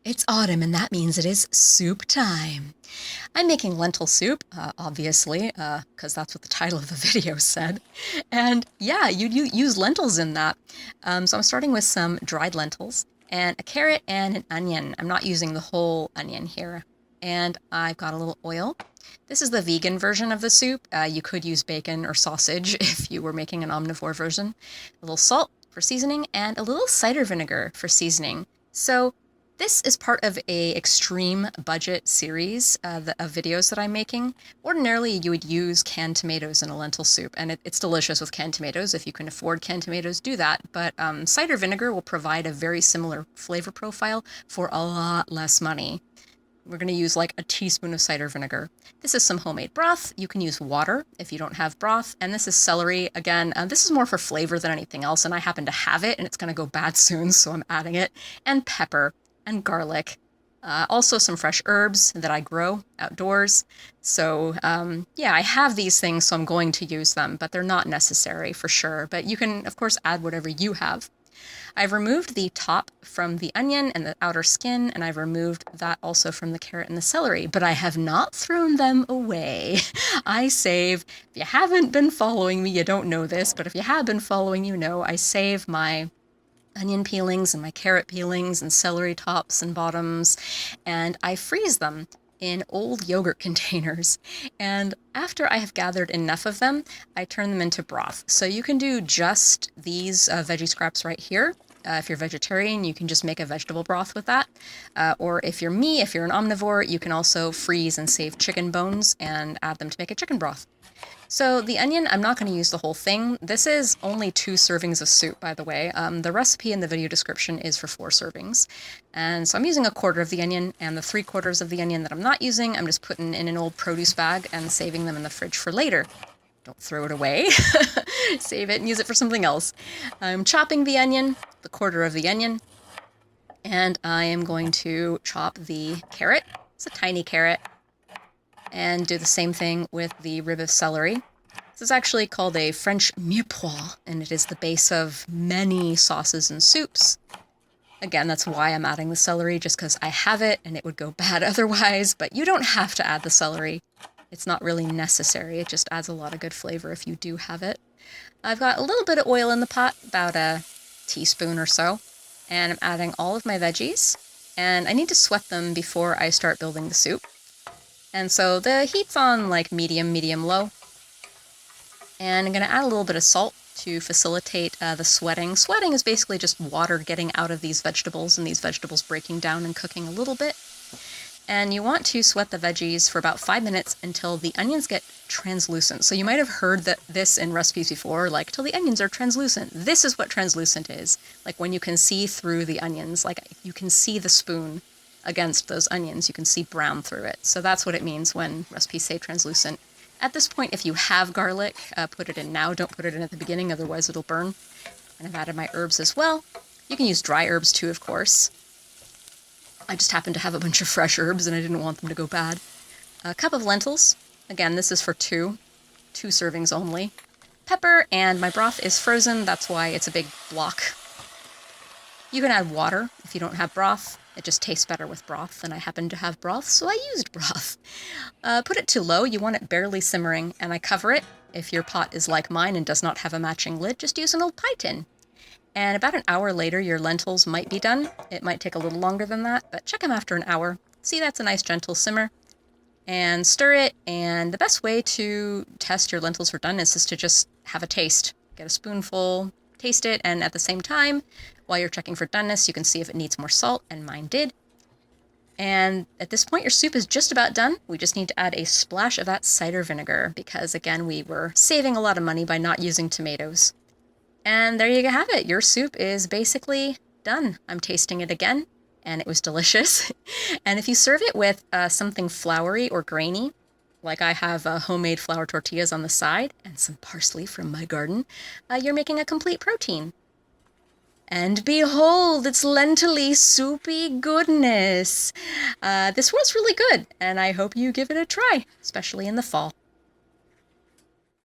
It's autumn, and that means it is soup time. I'm making lentil soup, obviously, because that's what the title of the video said. And yeah, you use lentils in that. So I'm starting with some dried lentils and a carrot and an onion. I'm not using the whole onion here. And I've got a little oil. This is the vegan version of the soup. You could use bacon or sausage if you were making an omnivore version. A little salt for seasoning and a little cider vinegar for seasoning. So this is part of a extreme budget series of videos that I'm making. Ordinarily, you would use canned tomatoes in a lentil soup, and it's delicious with canned tomatoes. If you can afford canned tomatoes, do that. But cider vinegar will provide a very similar flavor profile for a lot less money. We're going to use like a teaspoon of cider vinegar. This is some homemade broth. You can use water if you don't have broth. And this is celery. Again, this is more for flavor than anything else, and I happen to have it, and it's going to go bad soon, so I'm adding it. And pepper. And garlic. Also some fresh herbs that I grow outdoors. So yeah, I have these things, so I'm going to use them, but they're not necessary for sure. But you can, of course, add whatever you have. I've removed the top from the onion and the outer skin, and I've removed that also from the carrot and the celery, but I have not thrown them away. I save, if you haven't been following me, you don't know this, but if you have been following, you know, I save my onion peelings and my carrot peelings and celery tops and bottoms, and I freeze them in old yogurt containers. And after I have gathered enough of them, I turn them into broth. So you can do just these veggie scraps right here. If you're vegetarian, you can just make a vegetable broth with that. Or if you're me, if you're an omnivore, you can also freeze and save chicken bones and add them to make a chicken broth. So the onion, I'm not going to use the whole thing. This is only 2 servings of soup, by the way. The recipe in the video description is for 4 servings. And so I'm using 1/4 of the onion, and the 3/4 of the onion that I'm not using, I'm just putting in an old produce bag and saving them in the fridge for later. Don't throw it away. Save it and use it for something else. I'm chopping the onion, the 1/4 of the onion, and I am going to chop the carrot. It's a tiny carrot. And do the same thing with the rib of celery. This is actually called a French mirepoix, and it is the base of many sauces and soups. Again, that's why I'm adding the celery, just because I have it and it would go bad otherwise, but you don't have to add the celery. It's not really necessary, it just adds a lot of good flavor if you do have it. I've got a little bit of oil in the pot, about a teaspoon or so, and I'm adding all of my veggies, and I need to sweat them before I start building the soup. And so the heat's on like medium-low. And I'm going to add a little bit of salt to facilitate the sweating. Sweating is basically just water getting out of these vegetables and these vegetables breaking down and cooking a little bit. And you want to sweat the veggies for about 5 minutes until the onions get translucent. So you might have heard this in recipes before, like, till the onions are translucent. This is what translucent is. Like when you can see through the onions, like you can see the spoon against those onions, you can see brown through it. So that's what it means when recipes say translucent. At this point, if you have garlic, put it in now. Don't put it in at the beginning, otherwise it'll burn. And I've added my herbs as well. You can use dry herbs too, of course. I just happen to have a bunch of fresh herbs and I didn't want them to go bad. A cup of lentils. Again, this is for 2 servings only. Pepper, and my broth is frozen, that's why it's a big block. You can add water if you don't have broth. It just tastes better with broth, and I happen to have broth, so I used broth. Put it to low, you want it barely simmering, and I cover it. If your pot is like mine and does not have a matching lid, just use an old pie tin. And about an hour later, your lentils might be done. It might take a little longer than that, but check them after an hour. See, that's a nice gentle simmer. And stir it, and the best way to test your lentils for doneness is to just have a taste. Get a spoonful, taste it, and at the same time, while you're checking for doneness, you can see if it needs more salt, and mine did. And at this point, your soup is just about done. We just need to add a splash of that cider vinegar, because again, we were saving a lot of money by not using tomatoes. And there you have it. Your soup is basically done. I'm tasting it again, and it was delicious. And if you serve it with something floury or grainy, like I have homemade flour tortillas on the side and some parsley from my garden, you're making a complete protein. And behold, it's lentily soupy goodness. This was really good, and I hope you give it a try, especially in the fall.